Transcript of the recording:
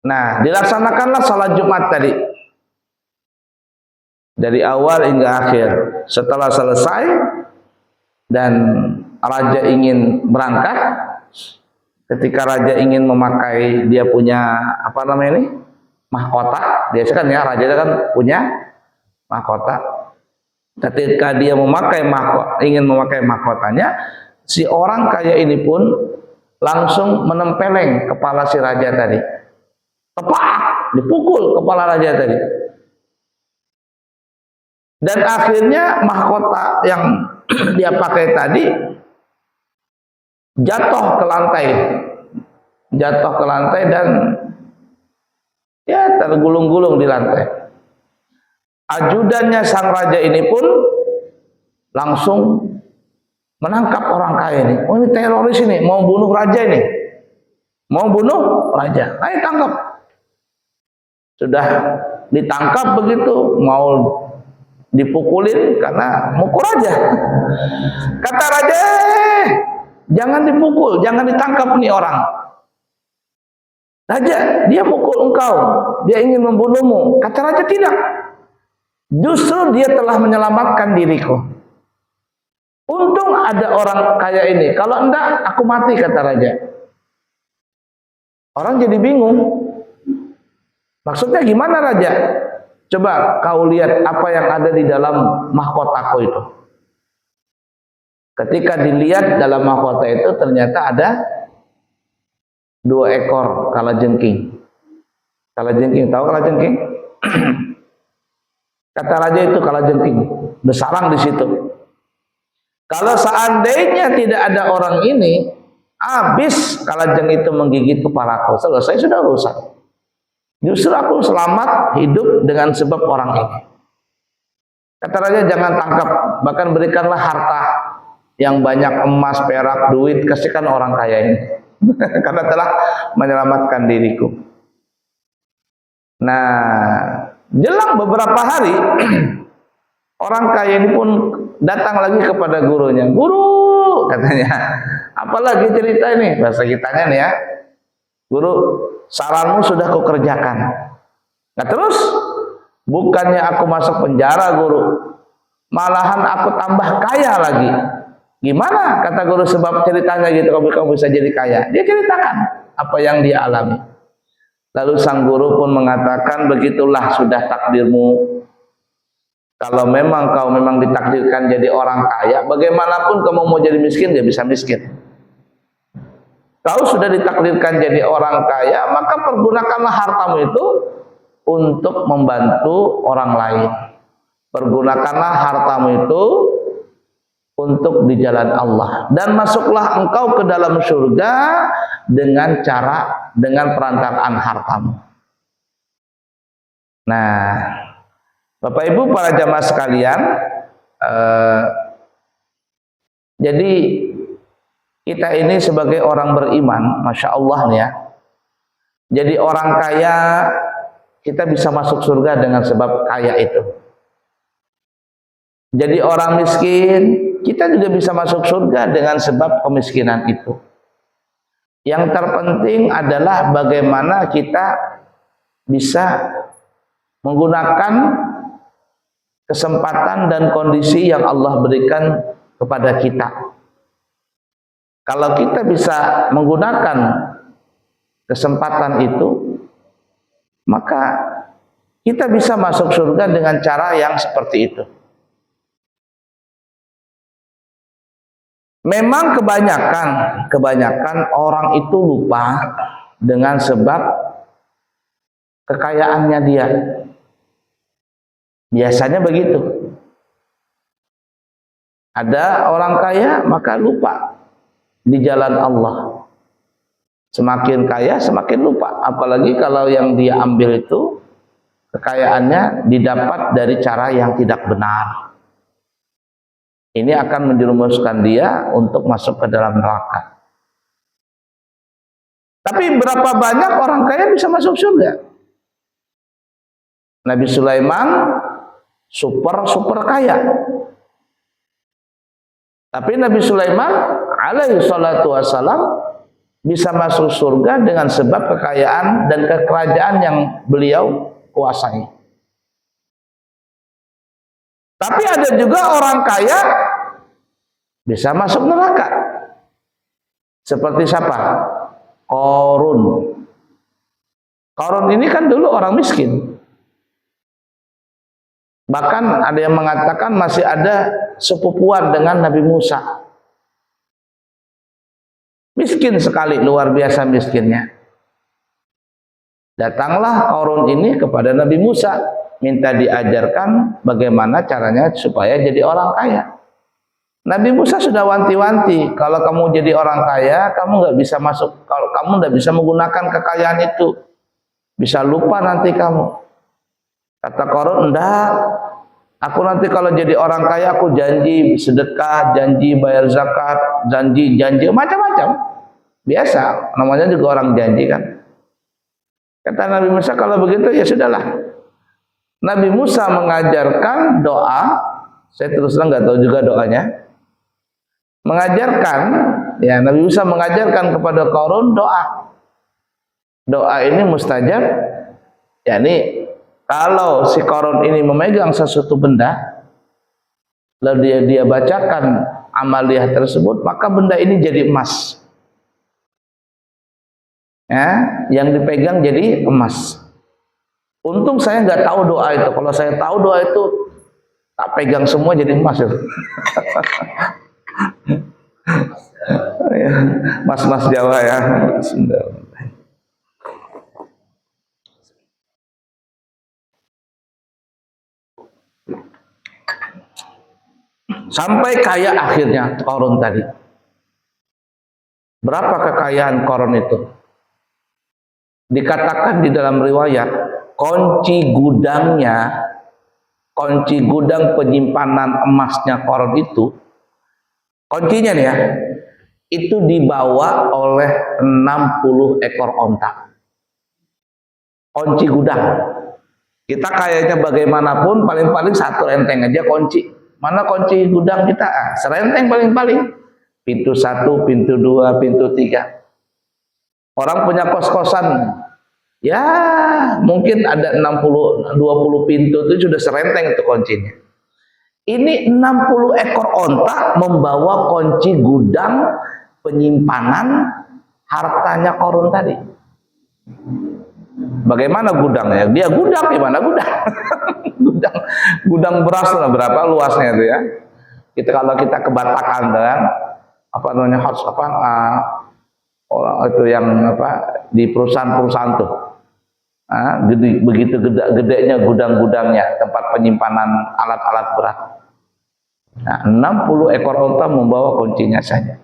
Nah, dilaksanakanlah salat Jumat tadi dari awal hingga akhir. Setelah selesai dan raja ingin berangkat, ketika raja ingin memakai dia punya apa namanya ini mahkota, biasa kan ya raja kan punya mahkota. Ketika dia ingin memakai mahkotanya, si orang kaya ini pun langsung menempeleng kepala si raja tadi. Tepat, dipukul kepala raja tadi. Dan akhirnya mahkota yang dia pakai tadi jatuh ke lantai dan ya tergulung-gulung di lantai. Ajudannya sang raja ini pun langsung menangkap orang kaya ini. Oh, ini teroris ini, mau bunuh raja ini. Mau bunuh raja. Ayo tangkap. Sudah ditangkap begitu, mau dipukulin karena mukul raja. Kata raja, jangan dipukul, jangan ditangkap nih orang. Raja, dia mukul engkau, dia ingin membunuhmu. Kata raja, tidak. Justru dia telah menyelamatkan diriku. Untung ada orang kaya ini. Kalau enggak, aku mati, kata raja. Orang jadi bingung. Maksudnya gimana raja? Coba kau lihat apa yang ada di dalam mahkotaku itu. Ketika dilihat dalam mahkota itu ternyata ada 2 ekor kalajengking. Kalajengking, tahu kalajengking? Kata raja itu kalajengking, bersarang di situ. Kalau seandainya tidak ada orang ini, habis kalajeng itu menggigit kepalaku, selesai sudah urusan. Justru aku selamat hidup dengan sebab orang ini. Kata raja, jangan tangkap, bahkan berikanlah harta yang banyak, emas, perak, duit, kasihkan orang kaya ini. Karena telah menyelamatkan diriku. Nah, jelang beberapa hari orang kaya ini pun datang lagi kepada gurunya. Guru, katanya, apalagi cerita ini bahasa kitanya nih ya. Guru, saranmu sudah kukerjakan. Nah terus, bukannya aku masuk penjara guru, malahan aku tambah kaya lagi. Gimana? Kata guru, sebab ceritanya gitu, kamu bisa jadi kaya. Dia ceritakan apa yang dia alami. Lalu sang guru pun mengatakan, begitulah sudah takdirmu. Kalau memang kau memang ditakdirkan jadi orang kaya, bagaimanapun kamu mau jadi miskin, dia bisa miskin. Kau sudah ditakdirkan jadi orang kaya, maka pergunakanlah hartamu itu untuk membantu orang lain. Pergunakanlah hartamu itu untuk di jalan Allah. Dan masuklah engkau ke dalam surga dengan perantaraan hartamu. Nah, Bapak Ibu para jamaah sekalian, jadi kita ini sebagai orang beriman, Masya Allah nih ya, jadi orang kaya, kita bisa masuk surga dengan sebab kaya itu. Jadi orang miskin, kita juga bisa masuk surga dengan sebab kemiskinan itu. Yang terpenting adalah bagaimana kita bisa menggunakan kesempatan dan kondisi yang Allah berikan kepada kita. Kalau kita bisa menggunakan kesempatan itu, maka kita bisa masuk surga dengan cara yang seperti itu. Memang kebanyakan orang itu lupa dengan sebab kekayaannya dia. Biasanya begitu. Ada orang kaya maka lupa di jalan Allah. Semakin kaya semakin lupa. Apalagi kalau yang dia ambil itu kekayaannya didapat dari cara yang tidak benar. Ini akan menjerumuskan dia untuk masuk ke dalam neraka. Tapi berapa banyak orang kaya bisa masuk surga? Nabi Sulaiman super kaya. Tapi Nabi Sulaiman alaihi salatu wassalam bisa masuk surga dengan sebab kekayaan dan kekerajaan yang beliau kuasai. Tapi ada juga orang kaya bisa masuk neraka. Seperti siapa? Qarun. Qarun ini kan dulu orang miskin. Bahkan ada yang mengatakan masih ada sepupuan dengan Nabi Musa. Miskin sekali, luar biasa miskinnya. Datanglah Qarun ini kepada Nabi Musa, minta diajarkan bagaimana caranya supaya jadi orang kaya. Nabi Musa sudah wanti-wanti, kalau kamu jadi orang kaya, kamu nggak bisa masuk, kalau kamu nggak bisa menggunakan kekayaan itu, bisa lupa nanti kamu. Kata Qarun, enggak, aku nanti kalau jadi orang kaya, aku janji sedekah, janji bayar zakat, janji macam-macam. Biasa, namanya juga orang janji kan. Kata Nabi Musa, kalau begitu ya sudahlah. Nabi Musa mengajarkan doa, saya terus terang nggak tahu juga doanya. Mengajarkan, ya Nabi Musa mengajarkan kepada Qarun doa. Doa ini mustajab, yakni kalau si Qarun ini memegang sesuatu benda, lalu dia bacakan amaliyah tersebut, maka benda ini jadi emas. Ya, yang dipegang jadi emas. Untung saya nggak tahu doa itu. Kalau saya tahu doa itu, tak pegang semua jadi emas itu. Mas-mas Jawa ya. Sampai kaya akhirnya Qarun tadi. Berapa kekayaan Qarun itu? Dikatakan di dalam riwayat, kunci gudang penyimpanan emasnya Qarun itu, kuncinya nih ya, itu dibawa oleh 60 ekor onta. Kunci gudang. Kita kayaknya bagaimanapun paling-paling satu renteng aja kunci. Mana kunci gudang kita? Serenteng paling-paling. Pintu 1, pintu 2, pintu 3. Orang punya kos-kosan, ya mungkin ada 20 pintu itu sudah serenteng itu kuncinya. Ini 60 ekor onta membawa kunci gudang penyimpanan hartanya Qarun tadi. Bagaimana gudangnya? Dia gudang gimana gudang? gudang beras lah, berapa luasnya itu ya? Kalau kita kebatakan kan, apa namanya harus apa orang itu yang apa di perusahaan-perusahaan tuh. Begitu gedenya gudang-gudangnya, tempat penyimpanan alat-alat berat. Nah, 60 ekor onta membawa kuncinya saja.